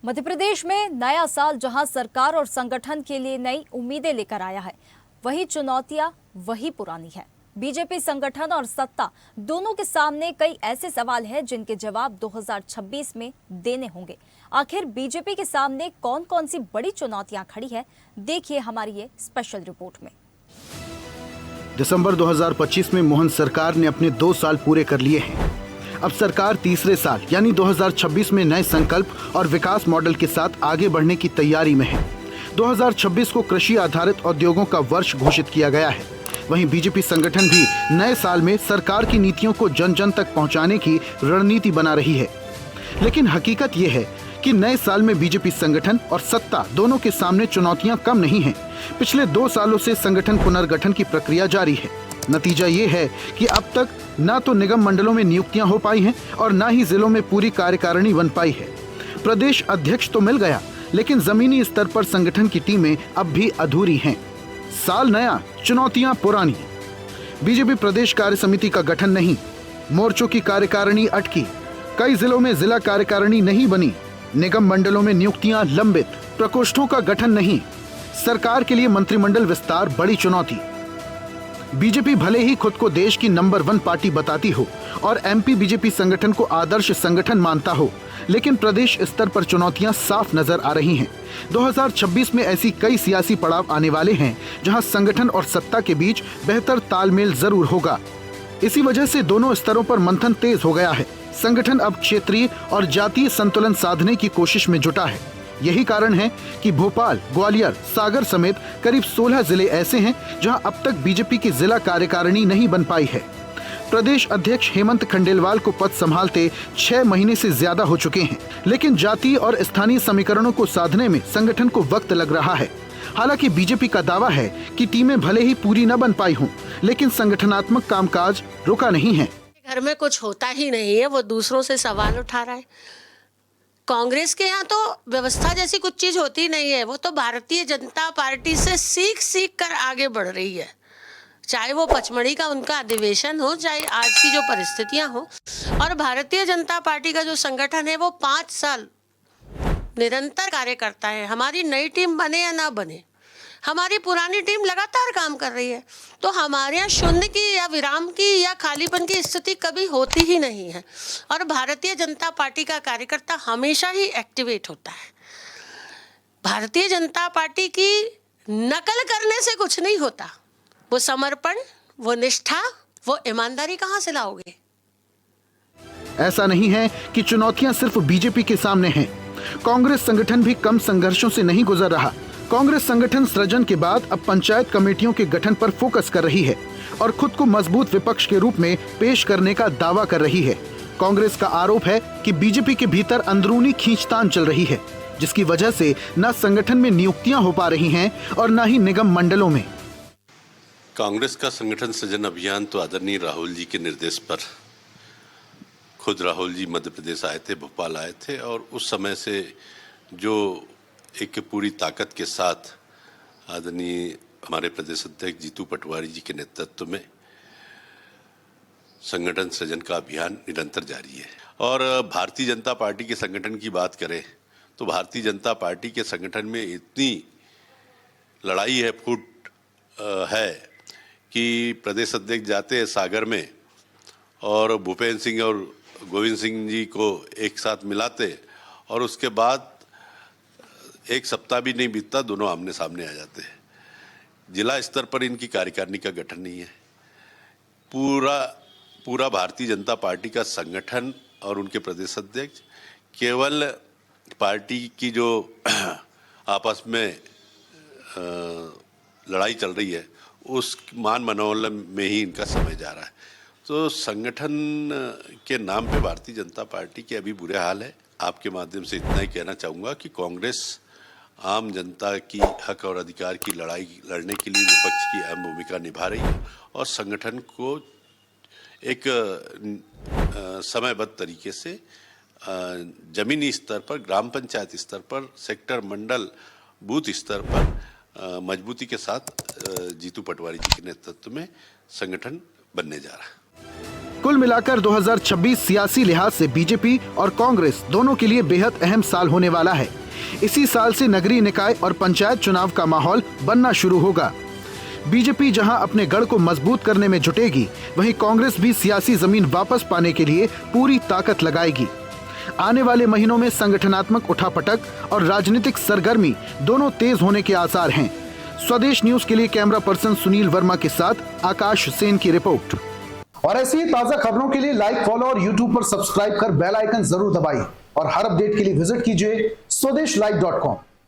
मध्य प्रदेश में नया साल जहां सरकार और संगठन के लिए नई उम्मीदें लेकर आया है, वही चुनौतियां वही पुरानी है। बीजेपी संगठन और सत्ता दोनों के सामने कई ऐसे सवाल हैं जिनके जवाब 2026 में देने होंगे। आखिर बीजेपी के सामने कौन कौन सी बड़ी चुनौतियां खड़ी है, देखिए हमारी ये स्पेशल रिपोर्ट में। दिसंबर 2025 में मोहन सरकार ने अपने 2 साल पूरे कर लिए हैं। अब सरकार तीसरे साल यानी 2026 में नए संकल्प और विकास मॉडल के साथ आगे बढ़ने की तैयारी में है। 2026 को कृषि आधारित उद्योगों का वर्ष घोषित किया गया है। वहीं बीजेपी संगठन भी नए साल में सरकार की नीतियों को जन जन तक पहुंचाने की रणनीति बना रही है। लेकिन हकीकत ये है कि नए साल में बीजेपी संगठन और सत्ता दोनों के सामने चुनौतियां कम नहीं हैं। पिछले 2 सालों से संगठन पुनर्गठन की प्रक्रिया जारी है। नतीजा ये है कि अब तक न तो निगम मंडलों में नियुक्तियां हो पाई हैं और न ही जिलों में पूरी कार्यकारिणी बन पाई है। प्रदेश अध्यक्ष तो मिल गया, लेकिन जमीनी स्तर पर संगठन की टीमें अब भी अधूरी हैं। साल नया, चुनौतियां पुरानी। बीजेपी प्रदेश कार्य समिति का गठन नहीं, मोर्चों की कार्यकारिणी अटकी, कई जिलों में जिला कार्यकारिणी नहीं बनी, निगम मंडलों में नियुक्तियां लंबित, प्रकोष्ठों का गठन नहीं। सरकार के लिए मंत्रिमंडल विस्तार बड़ी चुनौती। बीजेपी भले ही खुद को देश की नंबर 1 पार्टी बताती हो और एमपी बीजेपी संगठन को आदर्श संगठन मानता हो, लेकिन प्रदेश स्तर पर चुनौतियां साफ नजर आ रही हैं। 2026 में ऐसी कई सियासी पड़ाव आने वाले हैं जहां संगठन और सत्ता के बीच बेहतर तालमेल जरूर होगा। इसी वजह से दोनों स्तरों पर मंथन तेज हो गया है। संगठन अब क्षेत्रीय और जातीय संतुलन साधने की कोशिश में जुटा है। यही कारण है कि भोपाल, ग्वालियर, सागर समेत करीब 16 जिले ऐसे हैं जहां अब तक बीजेपी की जिला कार्यकारिणी नहीं बन पाई है। प्रदेश अध्यक्ष हेमंत खंडेलवाल को पद संभालते 6 महीने से ज्यादा हो चुके हैं, लेकिन जातीय और स्थानीय समीकरणों को साधने में संगठन को वक्त लग रहा है। हालांकि बीजेपी का दावा है कि टीमें भले ही पूरी न बन पाई हों, लेकिन संगठनात्मक कामकाज रुका नहीं है। घर में कुछ होता ही नहीं है, वो दूसरों से सवाल उठा रहा है। कांग्रेस के यहाँ तो व्यवस्था जैसी कुछ चीज होती नहीं है, वो तो भारतीय जनता पार्टी से सीख सीख कर आगे बढ़ रही है। चाहे वो पचमढ़ी का उनका अधिवेशन हो, चाहे आज की जो परिस्थितियां हो। और भारतीय जनता पार्टी का जो संगठन है वो 5 साल निरंतर कार्य करता है। हमारी नई टीम बने या ना बने, हमारी पुरानी टीम लगातार काम कर रही है। तो हमारे यहाँ शून्य की या विराम की या खालीपन की स्थिति कभी होती ही नहीं है। और भारतीय जनता पार्टी का कार्यकर्ता हमेशा ही एक्टिवेट होता है। भारतीय जनता पार्टी की नकल करने से कुछ नहीं होता। वो समर्पण, वो निष्ठा, वो ईमानदारी कहाँ से लाओगे? ऐसा नहीं है कि चुनौतियां सिर्फ बीजेपी के सामने हैं। कांग्रेस संगठन भी कम संघर्षों से नहीं गुजर रहा। कांग्रेस संगठन सृजन के बाद अब पंचायत कमेटियों के गठन पर फोकस कर रही है और खुद को मजबूत विपक्ष के रूप में पेश करने का दावा कर रही है। कांग्रेस का आरोप है कि बीजेपी के भीतर अंदरूनी खींचतान चल रही है, जिसकी वजह से न संगठन में नियुक्तियां हो पा रही हैं और न ही निगम मंडलों में। कांग्रेस का संगठन सृजन अभियान तो आदरणीय राहुल जी के निर्देश पर खुद राहुल जी मध्य प्रदेश आए थे, भोपाल आए थे, और उस समय से जो एक पूरी ताकत के साथ आदरणीय हमारे प्रदेश अध्यक्ष जीतू पटवारी जी के नेतृत्व में संगठन सृजन का अभियान निरंतर जारी है। और भारतीय जनता पार्टी के संगठन की बात करें तो भारतीय जनता पार्टी के संगठन में इतनी लड़ाई है, फूट है कि प्रदेश अध्यक्ष जाते हैं सागर में और भूपेंद्र सिंह और गोविंद सिंह जी को एक साथ मिलाते, और उसके बाद 1 सप्ताह भी नहीं बीतता, दोनों आमने सामने आ जाते हैं। जिला स्तर पर इनकी कार्यकारिणी का गठन नहीं है। पूरा भारतीय जनता पार्टी का संगठन और उनके प्रदेश अध्यक्ष केवल पार्टी की जो आपस में लड़ाई चल रही है उस मान मनोबल में ही इनका समय जा रहा है। तो संगठन के नाम पे भारतीय जनता पार्टी के अभी बुरे हाल है। आपके माध्यम से इतना ही कहना चाहूँगा कि कांग्रेस आम जनता की हक और अधिकार की लड़ाई लड़ने के लिए विपक्ष की अहम भूमिका निभा रही है और संगठन को एक समयबद्ध तरीके से जमीनी स्तर पर, ग्राम पंचायत स्तर पर, सेक्टर, मंडल, बूथ स्तर पर मजबूती के साथ जीतू पटवारी जी के नेतृत्व में संगठन बनने जा रहा है। कुल मिलाकर 2026 सियासी लिहाज से बीजेपी और कांग्रेस दोनों के लिए बेहद अहम साल होने वाला है। इसी साल से नगरीय निकाय और पंचायत चुनाव का माहौल बनना शुरू होगा। बीजेपी जहां अपने गढ़ को मजबूत करने में जुटेगी, वहीं कांग्रेस भी सियासी जमीन वापस पाने के लिए पूरी ताकत लगाएगी। आने वाले महीनों में संगठनात्मक उठापटक और राजनीतिक सरगर्मी दोनों तेज होने के आसार हैं। स्वदेश न्यूज के लिए कैमरा पर्सन सुनील वर्मा के साथ आकाश सेन की रिपोर्ट। और ऐसी ही ताजा खबरों के लिए लाइक, फॉलो और यूट्यूब पर सब्सक्राइब कर बेल आइकन जरूर दबाइए और हर अपडेट के लिए विजिट कीजिए स्वदेशलाइव.com।